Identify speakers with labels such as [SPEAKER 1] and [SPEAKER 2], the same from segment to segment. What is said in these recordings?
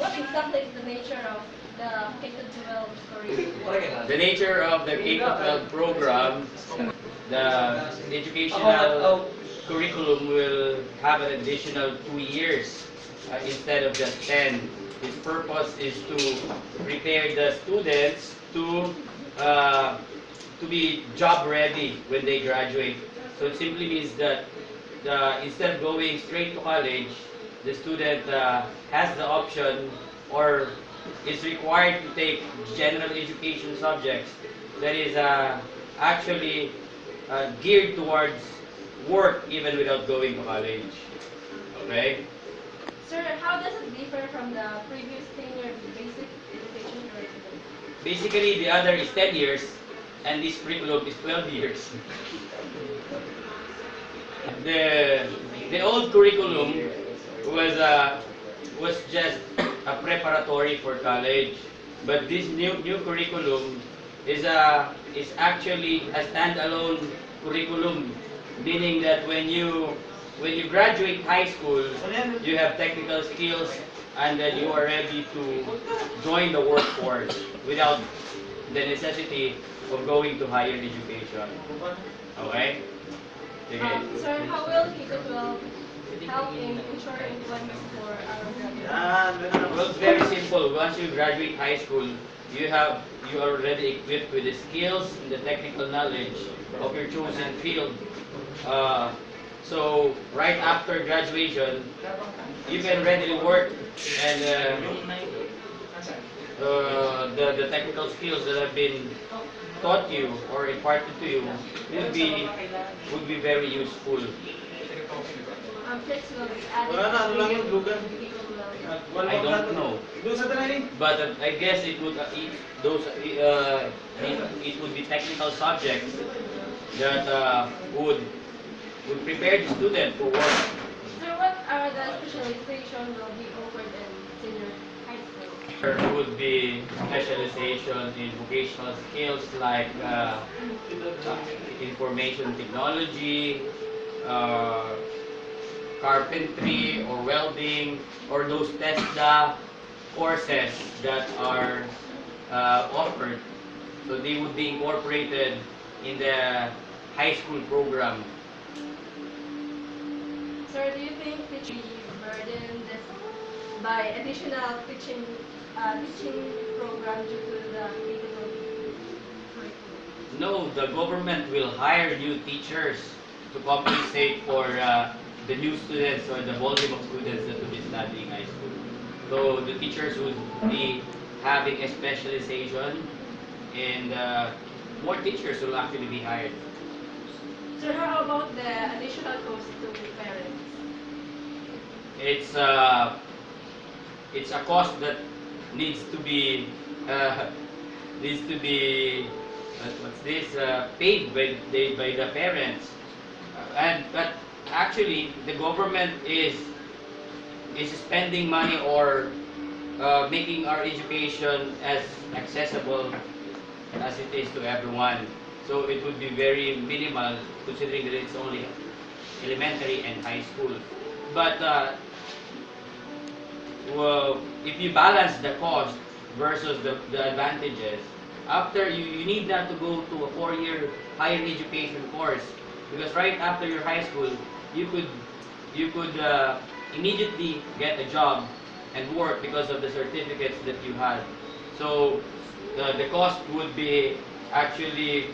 [SPEAKER 1] what exactly is the nature of the K-12 curriculum?
[SPEAKER 2] The nature of the K-12 program, the educational curriculum will have an additional 2 years instead of just 10. Its purpose is to prepare the students uh, to be job ready when they graduate. So it simply means that instead of going straight to college, the student has the option or is required to take general education subjects that is actually geared towards work even without going to college. Okay?
[SPEAKER 1] Sir, how does it differ from the previous 10-year basic education curriculum?
[SPEAKER 2] Basically, the other is 10 years and this curriculum is 12 years. the the old curriculum was was just a preparatory for college, but this new curriculum is actually a standalone curriculum, meaning that when you graduate high school, you have technical skills and then you are ready to join the workforce without the necessity of going to higher education. Okay? Sige.
[SPEAKER 1] Sir, how will K-12 help in ensuring employment for our graduates?
[SPEAKER 2] Well, it's very simple. Once you graduate high school, you are already equipped with the skills and the technical knowledge of your chosen field. Uh, so right after graduation, you can readily work and the technical skills that have been taught you or imparted to you will be very useful.
[SPEAKER 1] Flex will be added to K-12.
[SPEAKER 2] I don't know, but I guess it would it would be technical subjects that would prepare the student for work.
[SPEAKER 1] Sir, what are the specialization will be offered in senior high school?
[SPEAKER 2] There would be specialization in vocational skills like information technology, uh, carpentry or welding, or those TESDA courses that are offered. So they would be incorporated in the high school program.
[SPEAKER 1] Sir, do you think teachers will be burdened by additional teaching program due to the K-12 curriculum?
[SPEAKER 2] No, the government will hire new teachers to compensate for the new students or the volume of students that will be studying high school. So the teachers would be having a specialization and more teachers will actually be hired.
[SPEAKER 1] Sir, how about the additional cost to parents?
[SPEAKER 2] It's uh, it's a cost that needs to be uh, needs to be what's this paid by the parents and but actually the government is spending money or making our education as accessible as it is to everyone, so it would be very minimal considering that it's only elementary and high school, but well, if you balance the cost versus the advantages, after you need not to go to a 4-year higher education course because right after your high school, you could immediately get a job and work because of the certificates that you had. So the cost would be actually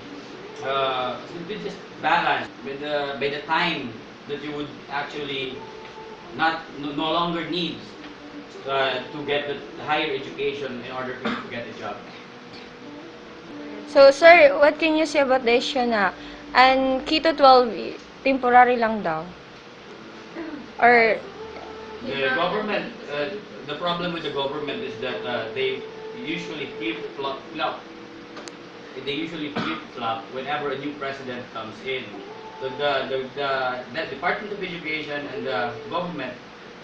[SPEAKER 2] would be just balanced by the time that you would actually no longer need to get the higher education in order for you to get a job.
[SPEAKER 3] So, sir, what can you say about the issue na ang K-12 temporary lang daw? Or,
[SPEAKER 2] The government, the problem with the government is that they usually flip-flop. They usually flip-flop whenever a new president comes in. So the Department of Education and the government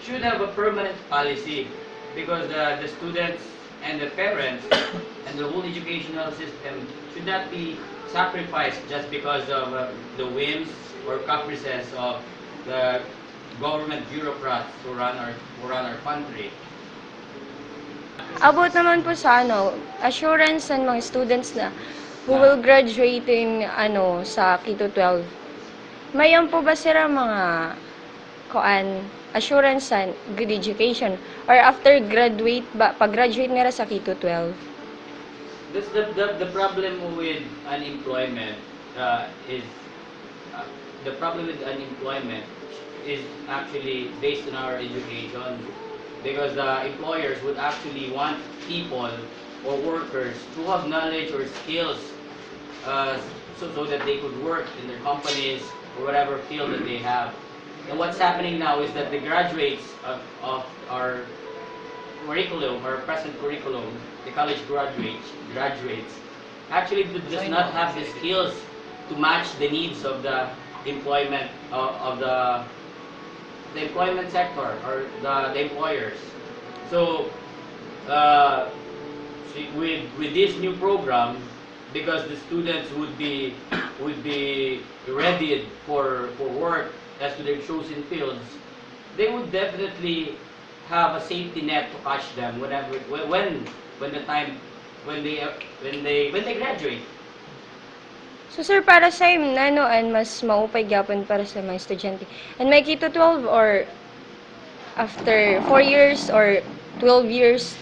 [SPEAKER 2] should have a permanent policy because the students and the parents and the whole educational system should not be sacrificed just because of the whims or caprices of the government bureaucrats who run our country.
[SPEAKER 3] About naman po sa assurance ng mga students na who
[SPEAKER 2] Ah.
[SPEAKER 3] will graduating sa K-12. Mayon po ba sila mga assurance sa good education or after graduate ba pag-graduate nila sa K-12?
[SPEAKER 2] This the problem with unemployment is uh, the problem with unemployment is actually based on our education, because the employers would actually want people or workers to have knowledge or skills, uh, so that they could work in their companies or whatever field that they have. And what's happening now is that the graduates of our curriculum or present curriculum, the college graduates actually does not have the skills to match the needs of the employment of the employment sector or the employers. So uh, with this new program, because the students would be readied for work as to their chosen fields, they would definitely have a safety net to catch them when the time when they graduate.
[SPEAKER 3] So sir, para sa mas maupay gyapon para sa mga estudyante. And may K-12 or after 4 years or 12 years,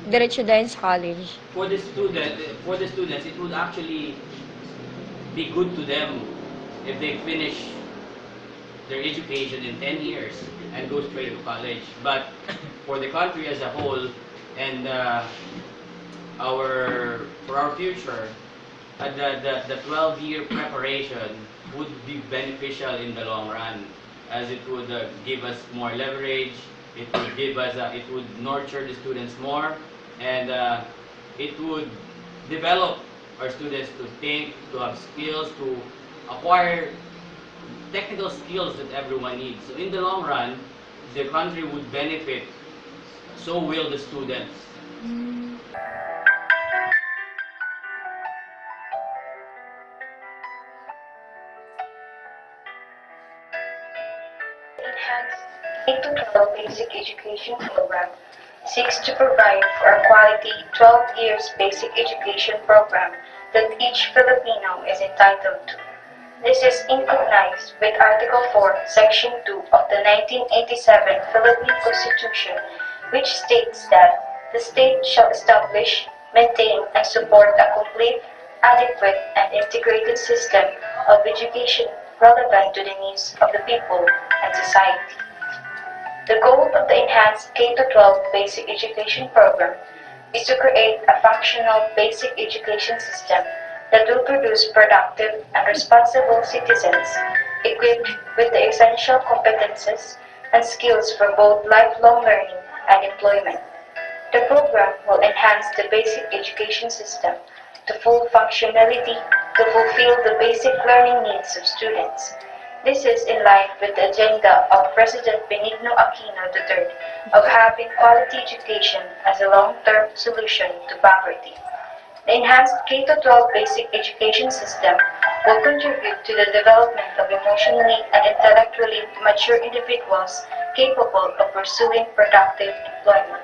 [SPEAKER 3] diretso dahil sa college.
[SPEAKER 2] For the students, it would actually be good to them if they finish their education in 10 years and go straight to college. But for the country as a whole and for our future, the 12-year preparation would be beneficial in the long run, as it would give us more leverage. It would nurture the students more, and it would develop our students to think, to have skills, to acquire technical skills that everyone needs. So in the long run, the country would benefit. So will the students.
[SPEAKER 4] Enhanced K-12 Basic Education Program seeks to provide for a quality 12 years basic education program that each Filipino is entitled to. This is recognized with Article 4, Section 2 of the 1987 Philippine Constitution, which states that the state shall establish, maintain, and support a complete, adequate, and integrated system of education relevant to the needs of the people and society. The goal of the Enhanced K-12 Basic Education Program is to create a functional basic education system that will produce productive and responsible citizens equipped with the essential competences and skills for both lifelong learning and employment. The program will enhance the basic education system to full functionality to fulfill the basic learning needs of students. This is in line with the agenda of President Benigno Aquino III of having quality education as a long-term solution to poverty. The enhanced K-12 basic education system will contribute to the development of emotionally and intellectually mature individuals capable of pursuing productive employment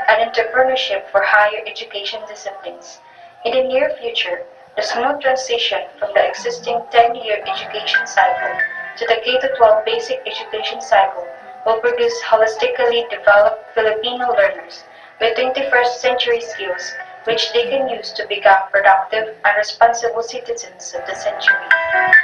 [SPEAKER 4] and entrepreneurship for higher education disciplines. In the near future, the smooth transition from the existing 10-year education cycle to the K-12 basic education cycle will produce holistically developed Filipino learners with 21st century skills which they can use to become productive and responsible citizens of the century.